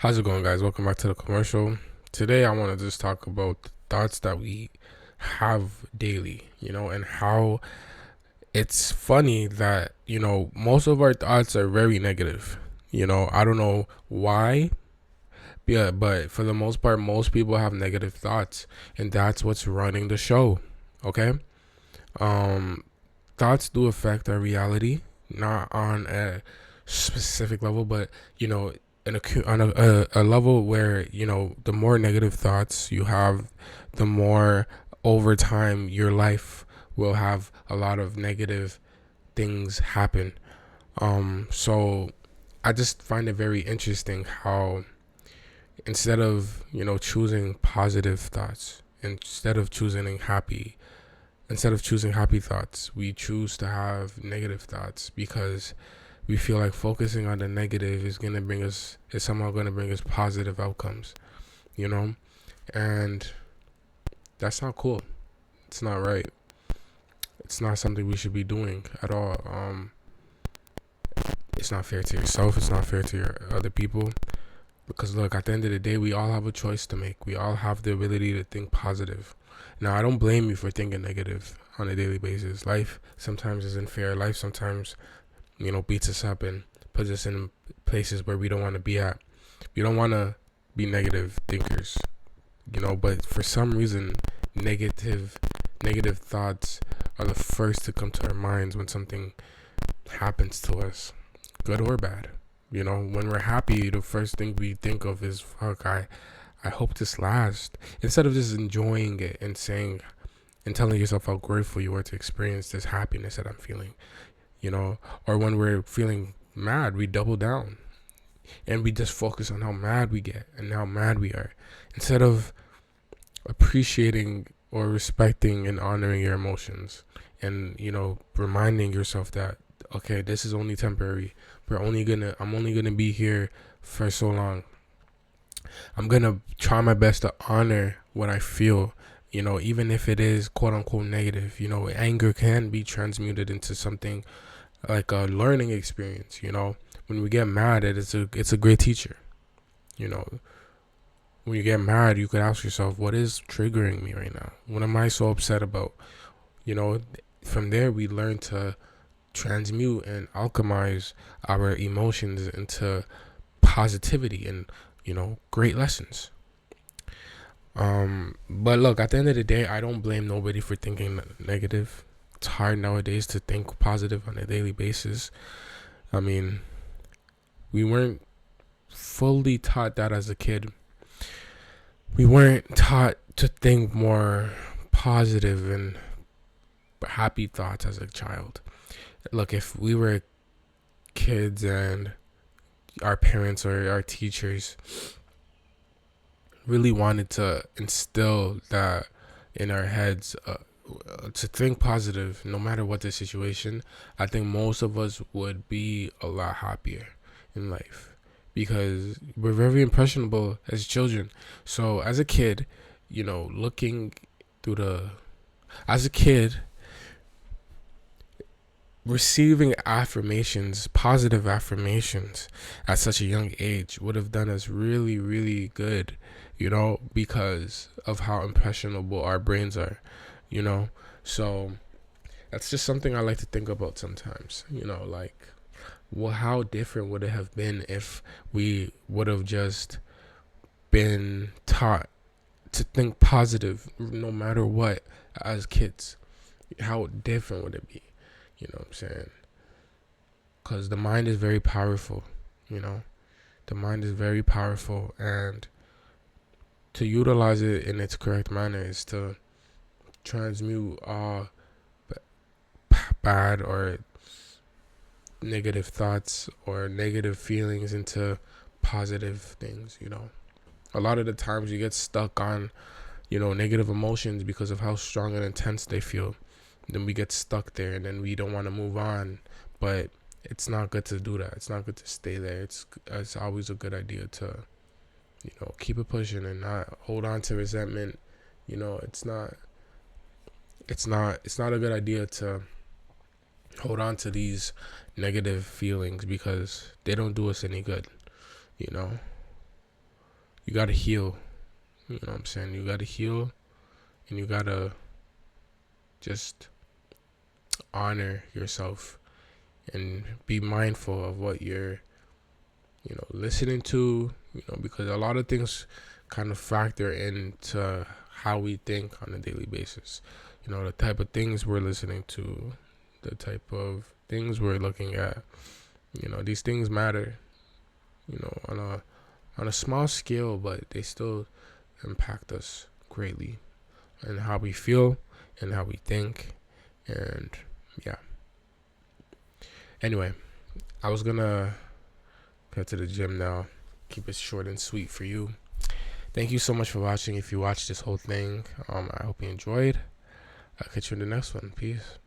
How's it going, guys? Welcome back to the commercial. Today, I want to just talk about the thoughts that we have daily, and how it's funny that, most of our thoughts are very negative. I don't know why, yeah, but for the most part, most people have negative thoughts, and that's what's running the show, okay? Um, Thoughts do affect our reality, not on a specific level, but on a level where the more negative thoughts you have, the more over time your life will have a lot of negative things happen. So I just find it very interesting how instead of choosing positive thoughts, instead of choosing happy thoughts, we choose to have negative thoughts because we feel like focusing on the negative is somehow gonna bring us positive outcomes, you know? And that's not cool. It's not right. It's not something we should be doing at all. It's not fair to yourself, it's not fair to your other people. Because look, at the end of the day, we all have a choice to make. We all have the ability to think positive. Now, I don't blame you for thinking negative on a daily basis. Life sometimes isn't fair. Life sometimes, beats us up and puts us in places where we don't want to be at. We don't want to be negative thinkers, but for some reason, negative thoughts are the first to come to our minds when something happens to us, good or bad. When we're happy, the first thing we think of is, fuck, I hope this lasts. Instead of just enjoying it and saying and telling yourself how grateful you are to experience this happiness that I'm feeling, or when we're feeling mad, we double down and we just focus on how mad we get and how mad we are instead of appreciating or respecting and honoring your emotions and, reminding yourself that, okay, this is only temporary. I'm only gonna be here for so long. I'm gonna try my best to honor what I feel, even if it is quote unquote negative. Anger can be transmuted into something like a learning experience. When we get mad, it's a great teacher. You know, when you get mad, you could ask yourself, what is triggering me right now? What am I so upset about? You know, from there we learn to transmute and alchemize our emotions into positivity and great lessons. But look, at the end of the day, I don't blame nobody for thinking negative. It's hard nowadays to think positive on a daily basis. I mean, we weren't fully taught that as a kid. We weren't taught to think more positive and happy thoughts as a child. Look, if we were kids and our parents or our teachers really wanted to instill that in our heads, to think positive no matter what the situation, I think most of us would be a lot happier in life because we're very impressionable as children. So as a kid, looking through the as a kid receiving affirmations, positive affirmations at such a young age would have done us really, really good, because of how impressionable our brains are, you know. So that's just something I like to think about sometimes, like, well, how different would it have been if we would have just been taught to think positive no matter what as kids? How different would it be? You know what I'm saying? Because the mind is very powerful, you know? The mind is very powerful, and to utilize it in its correct manner is to transmute all bad or negative thoughts or negative feelings into positive things, A lot of the times you get stuck on, negative emotions because of how strong and intense they feel. Then we get stuck there and then we don't want to move on. But it's not good to do that. It's not good to stay there. It's always a good idea to, keep it pushing and not hold on to resentment. It's not a good idea to hold on to these negative feelings because they don't do us any good, you know. you gotta heal. You know what I'm saying? You gotta heal, and you gotta just honor yourself and be mindful of what you're, listening to, because a lot of things kind of factor into how we think on a daily basis. The type of things we're listening to, the type of things we're looking at, these things matter, on a small scale, but they still impact us greatly, and how we feel and how we think. And yeah, anyway, I was gonna get to the gym now. Keep it short and sweet for you. Thank you so much for watching. If you watched this whole thing, I hope you enjoyed. I'll catch you in the next one. Peace.